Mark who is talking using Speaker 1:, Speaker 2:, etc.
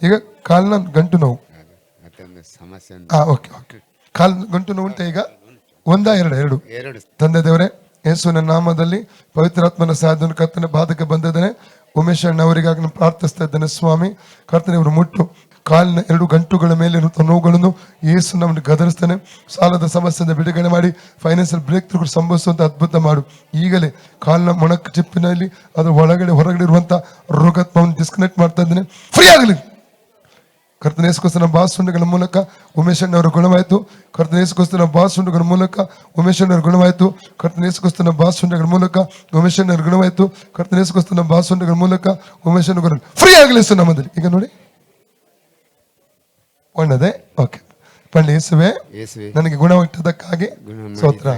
Speaker 1: ಈಗ ಕಾಲಿನ ಗಂಟು ನೋವು.
Speaker 2: ಮತ್ತೊಂದು ಸಮಸ್ಯೆ
Speaker 1: ಓಕೆ ಓಕೆ. ಕಾಲು ಗಂಟು ನೋವು ಉಂಟು ಈಗ? ಒಂದಾ ಎರಡು? ತಂದೆ ದೇವರೇ, ಯೇಸುವಿನ ನಾಮದಲ್ಲಿ ಪವಿತ್ರಾತ್ಮನ ಸಹಾಯದಿಂದ ಕರ್ತನ ಬಾಧಕ ಬಂದಿದ್ದೇನೆ. ಉಮೇಶ್ ಅಣ್ಣ ಅವರಿಗಾಗಿ ನಾನು ಪ್ರಾರ್ಥಿಸ್ತಾ ಇದ್ದೇನೆ ಸ್ವಾಮಿ. ಕರ್ತನೆ ಇವರು ಮುಟ್ಟು ಕಾಲಿನ 2 ಗಂಟುಗಳ ಮೇಲೆ ಇರುವಂತಹ ನೋವುಗಳನ್ನು ಯೇಸು ನಮ್ಮನ್ನು ಗದರಿಸ್ತಾನೆ. ಸಾಲದ ಸಮಸ್ಯೆಯಿಂದ ಬಿಡುಗಡೆ ಮಾಡಿ ಫೈನಾನ್ಷಿಯಲ್ ಬ್ರೇಕ್ ಥ್ರೂ ಸಂಭವಿಸುವಂತ ಅದ್ಭುತ ಮಾಡು. ಈಗಲೇ ಕಾಲಿನ ಮೊಣಕ ಚಿಪ್ಪಿನಲ್ಲಿ ಅದು ಹೊರಗಡೆ ಇರುವಂತಹ ರೋಗಾತ್ಮವನ್ನು ಡಿಸ್ಕನೆಕ್ಟ್ ಮಾಡ್ತಾ ಇದ್ದೇನೆ. ಫ್ರೀ ಆಗಲಿ. ಕರ್ತನೇಸ್ಕೋಸ್ಕರ ಬಾಸುಂಡಗಳ ಮೂಲಕ ಉಮೇಶ್ ಅಣ್ಣವರ ಗುಣವಾಯಿತು. ಕರ್ತನೇಸ್ಕೋಸ್ಕರ ಬಾಸುಂಡಗಳ ಮೂಲಕ ಉಮೇಶ್ ಅಣ್ಣವರ ಗುಣವಾಯಿತು. ಕರ್ತನೇಸ್ಕೋಸ್ಕರ ಬಾಸುಂಡಗಳ ಮೂಲಕ ಉಮೇಶ್ ಅಣ್ಣವರ ಗುಣವಾಯಿತು. ಕರ್ತನೇಸ್ಕೋಸ್ಕರ ಬಾಸುಂಡಗಳ ಮೂಲಕ ಉಮೇಶ್ ಅಣ್ಣ ಗುಣ ಫ್ರೀ ಆಗಲಿ ಸರ್ ನಮ್ಮದಲ್ಲಿ. ಈಗ ನೋಡಿ ಒಣ್ಣದೆ. ಓಕೆ. ಪಂಡಿ ಯೇಸುವೆ ನನಗೆ ಗುಣವಿಟ್ಟದಕ್ಕಾಗಿ ಸ್ತೋತ್ರ.